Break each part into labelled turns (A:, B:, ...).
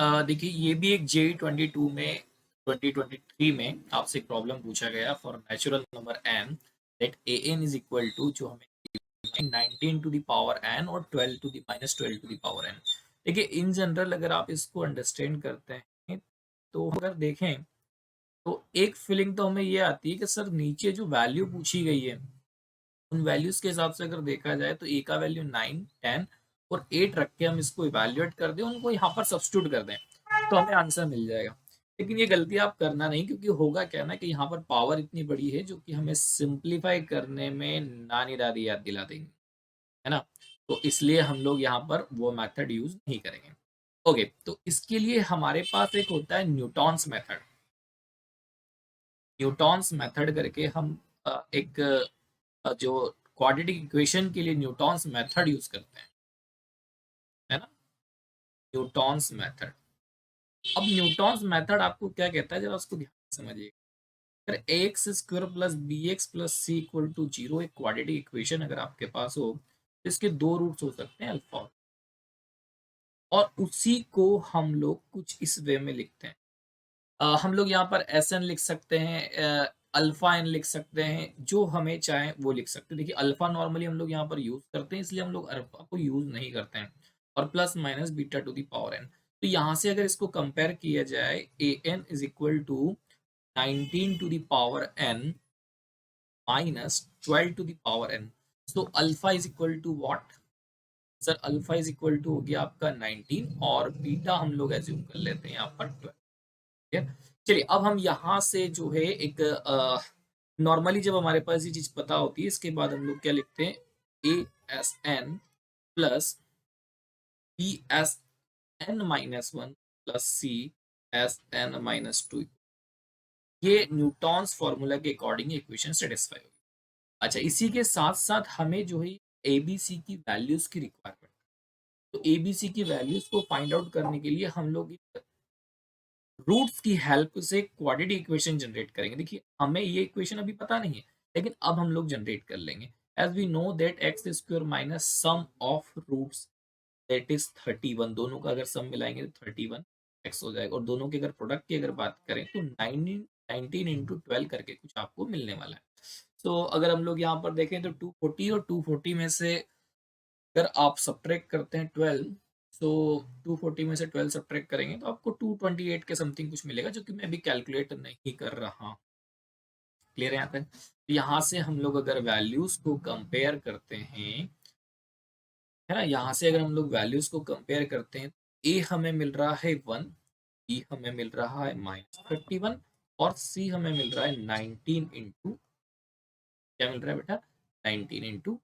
A: देखिए ये भी एक J22 में 2023 में आपसे एक प्रॉब्लम पूछा गया for natural number n that an is equal to जो हमें 19 टू द पावर n और 12 to the minus 12 to the power n। देखिए इन जनरल अगर आप इसको अंडरस्टैंड करते हैं तो अगर देखें तो एक फीलिंग तो हमें ये आती है कि सर नीचे जो वैल्यू पूछी गई है उन वैल्यूज के हिसाब से अगर देखा जाए तो ए का वैल्यू 9 10 और 8 रख के हम इसको इवेल्युएट कर दें, उनको यहाँ पर सब्स्टिट्यूट कर दें तो हमें आंसर मिल जाएगा। लेकिन ये गलती आप करना नहीं, क्योंकि होगा क्या ना कि यहाँ पर पावर इतनी बड़ी है जो कि हमें सिंप्लीफाई करने में नानी दादी याद दिला देंगे, है ना। तो इसलिए हम लोग यहाँ पर वो मेथड यूज नहीं करेंगे। ओके, तो इसके लिए हमारे पास एक होता है न्यूटॉन्स मेथड। न्यूटॉन्स मेथड करके हम एक जो क्वाड्रेटिक इक्वेशन के लिए न्यूटॉन्स मेथड यूज करते हैं, है ना, न्यूटॉन्स मेथड। अब न्यूटॉन्स मेथड आपको क्या कहता है जरा उसको ध्यान से समझिए। अगर X square plus B X plus C equal to zero एक क्वाड्रेटिक इक्वेशन अगर आपके पास हो तो इसके दो रूट्स हो सकते हैं, अल्फा, और उसी को हम लोग कुछ इस वे में लिखते हैं। हम लोग यहाँ पर एस एन लिख सकते हैं, अल्फा एन लिख सकते हैं, जो हमें चाहे वो लिख सकते हैं। देखिए अल्फा नॉर्मली हम लोग यहाँ पर यूज करते हैं, इसलिए हम लोग अल्फा को यूज नहीं करते हैं, और plus minus beta to the power N. तो यहाँ से अगर इसको कंपेयर किया जाए, A N is equal to 19 to the power N minus 12 to the power N. So alpha is equal to what sir? Alpha is equal to हो गया आपका 19 और बीटा हम लोग एज्यूम कर लेते हैं यहाँ पर 12। ठीक है, चलिए अब हम यहाँ से जो है एक नॉर्मली जब हमारे पास ये चीज पता होती है इसके बाद हम लोग क्या लिखते हैं, A S N plus B S N minus one plus C S N minus two. ये न्यूटॉन्स फॉर्मूला के अकॉर्डिंग इक्वेशन सेटिस्फाई होगी। अच्छा, इसी के साथ साथ हमें जो है एबीसी की वैल्यूज की रिक्वायरमेंट, तो एबीसी की वैल्यूज को फाइंड आउट करने के लिए हम लोग रूट्स की हेल्प से क्वाड्रेटिक इक्वेशन जनरेट करेंगे। देखिए हमें ये इक्वेशन अभी पता नहीं है, लेकिन अब हम लोग जनरेट कर लेंगे। As we know that X square minus sum of roots that is 31। दोनों का अगर सम मिलाएंगे तो 31 एक्स हो जाएगा, और दोनों के अगर प्रोडक्ट की अगर बात करें तो 19 इंटू 12 करके कुछ आपको मिलने वाला है। तो अगर हम लोग यहाँ पर देखें तो 240 और 240 में से अगर आप सब्ट्रैक्ट करते हैं 12, सो 240 में से 12 सब्ट्रैक्ट करेंगे तो आपको 228 के समथिंग कुछ मिलेगा, जो कि मैं अभी कैलकुलेट नहीं कर रहा। क्लियर है यहाँ तक? तो यहाँ से हम लोग अगर वैल्यूज को कंपेयर करते हैं, है ना, यहाँ से अगर हम लोग वैल्यूज को कंपेयर करते हैं, ए हमें मिल रहा है 1, बी हमें मिल रहा है -31, और सी हमें मिल रहा है 19 इंटू, क्या मिल रहा है बेटा, 19 इंटू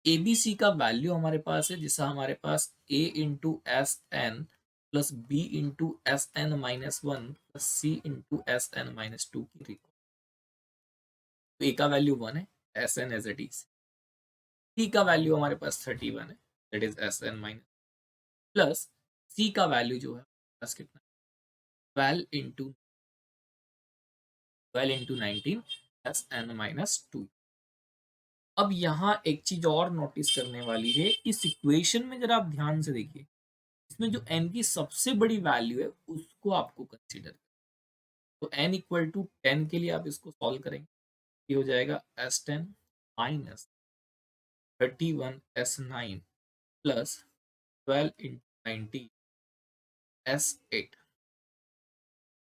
A: एबीसी का वैल्यू हमारे पास है, जिसका हमारे पास A into S N plus B into S N minus one plus C into S N minus two की रिकॉर्ड। तो ए का वैल्यू 1 है, S N as it is. C का वैल्यू हमारे पास 31 है, that is S N minus, plus C का value जो है प्लस कितना, 12 into 19 S N minus two. अब यहाँ एक चीज और नोटिस करने वाली है, इस इक्वेशन में जरा आप ध्यान से देखिए, इसमें जो n की सबसे बड़ी वैल्यू है उसको आपको कंसीडर, तो n इक्वल टू 10 के लिए आप इसको सॉल्व करेंगे, ये हो जाएगा s10 minus 31s9 plus 12 into 90 s8।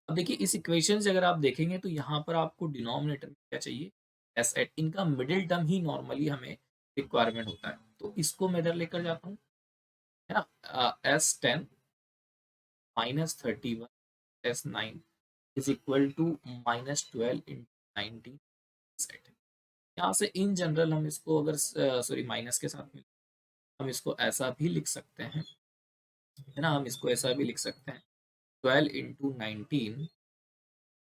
A: अब देखिए इस इक्वेशन से अगर आप देखेंगे तो यहाँ पर आपको डिनोमिनेटर में क्या चाहिए, s8। इनका मिडिल टर्म ही नॉर्मली हमें रिक्वायरमेंट होता है, तो इसको मैं इधर लेकर जाता हूँ, है ना। s10 minus 31s9 is equal to -12 into 90 set. यहाँ से इन जनरल हम इसको अगर सॉरी माइनस के साथ में हम इसको ऐसा भी लिख सकते हैं, है ना, हम इसको ऐसा भी लिख सकते हैं, 12 into 19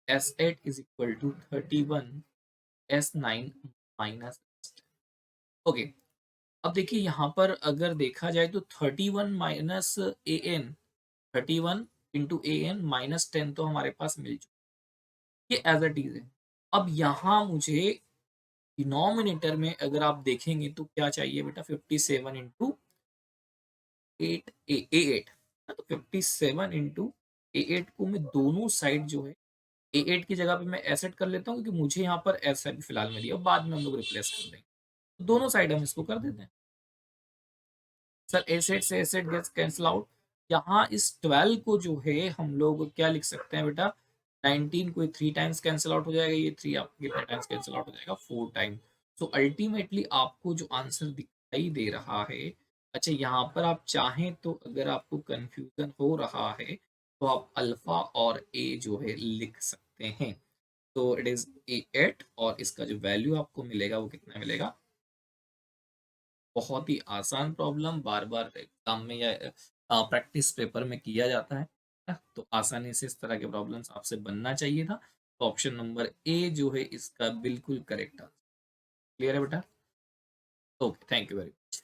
A: s8 is equal to 31s9 minus. Okay, अब देखिए यहाँ पर अगर देखा जाए तो 31 माइनस ए एन, 31 इंटू -10 तो हमारे पास मिल चुका है, ये एज इट इज है। अब यहाँ मुझे डिनोमिनेटर में अगर आप देखेंगे तो क्या चाहिए बेटा, 57 इंटू 8 ए 8, तो 57 इंटू A8 को मैं दोनों साइड जो है A8 की जगह पे मैं एसेट कर लेता हूँ, क्योंकि मुझे यहाँ पर एस अभी फिलहाल में दिया, बाद में हम लोग रिप्लेस कर देंगे। तो दोनों साइड हम इसको कर देते हैं। सर एसेट से एसेट गेट्स कैंसिल आउट। यहाँ इस 12 को जो है हम लोग क्या लिख सकते हैं बेटा, 19 को 3 टाइम्स कैंसिल आउट हो जाएगा, ये 3 आपको कितने टाइम्स कैंसिल आउट हो जाएगा, 4 टाइम। सो अल्टीमेटली आपको जो आंसर दिखाई दे रहा है, अच्छा यहाँ पर आप चाहें तो अगर आपको कंफ्यूजन हो रहा है तो आप अल्फा और ए जो है लिख सकते हैं। तो इट इज A8 और इसका जो वैल्यू आपको मिलेगा वो कितना मिलेगा। बहुत ही आसान प्रॉब्लम, बार बार एग्जाम में या प्रैक्टिस पेपर में किया जाता है, तो आसानी से इस तरह के प्रॉब्लम्स आपसे बनना चाहिए था। तो ऑप्शन नंबर ए जो है इसका बिल्कुल करेक्ट आंसर। क्लियर है बेटा? Okay, thank you very much.